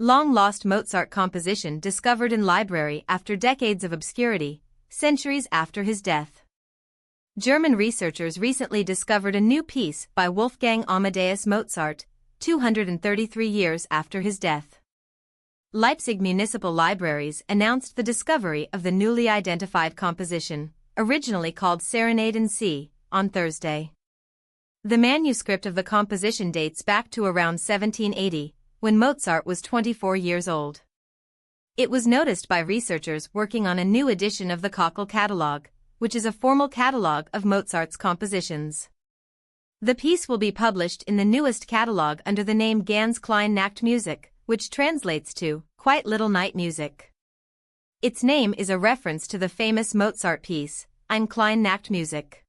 Long-lost Mozart composition discovered in library after decades of obscurity, centuries after his death. German researchers recently discovered a new piece by Wolfgang Amadeus Mozart, 233 years after his death. Leipzig Municipal Libraries announced the discovery of the newly identified composition, originally called Serenade in C, on Thursday. The manuscript of the composition dates back to around 1780, when Mozart was 24 years old. It was noticed by researchers working on a new edition of the Köchel catalogue, which is a formal catalogue of Mozart's compositions. The piece will be published in the newest catalogue under the name Ganz kleine Nachtmusik, which translates to quite little night music. Its name is a reference to the famous Mozart piece, Eine kleine Nachtmusik.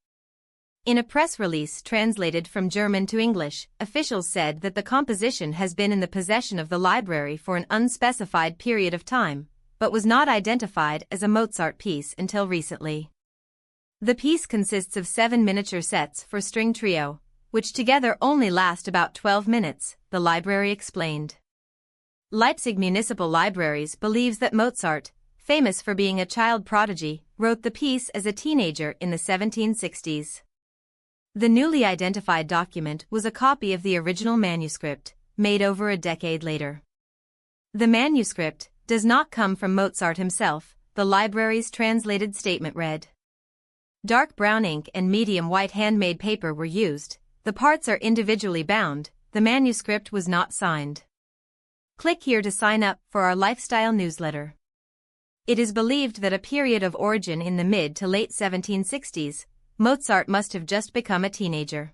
In a press release translated from German to English, officials said that the composition has been in the possession of the library for an unspecified period of time, but was not identified as a Mozart piece until recently. The piece consists of 7 miniature sets for string trio, which together only last about 12 minutes, the library explained. Leipzig Municipal Libraries believes that Mozart, famous for being a child prodigy, wrote the piece as a teenager in the 1760s. The newly identified document was a copy of the original manuscript, made over a decade later. The manuscript does not come from Mozart himself, the library's translated statement read. Dark brown ink and medium white handmade paper were used, the parts are individually bound, the manuscript was not signed. Click here to sign up for our lifestyle newsletter. It is believed that a period of origin in the mid to late 1760s, Mozart must have just become a teenager.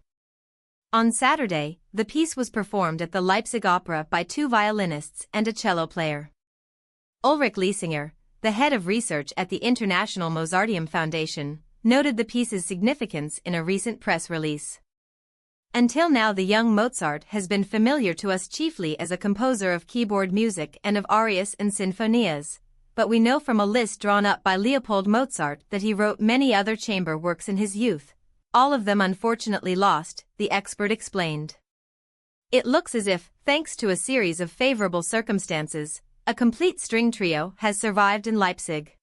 On Saturday, the piece was performed at the Leipzig Opera by 2 violinists and a cello player. Ulrich Liesinger, the head of research at the International Mozarteum Foundation, noted the piece's significance in a recent press release. Until now, the young Mozart has been familiar to us chiefly as a composer of keyboard music and of arias and sinfonias, but we know from a list drawn up by Leopold Mozart that he wrote many other chamber works in his youth, all of them unfortunately lost, the expert explained. It looks as if, thanks to a series of favorable circumstances, a complete string trio has survived in Leipzig.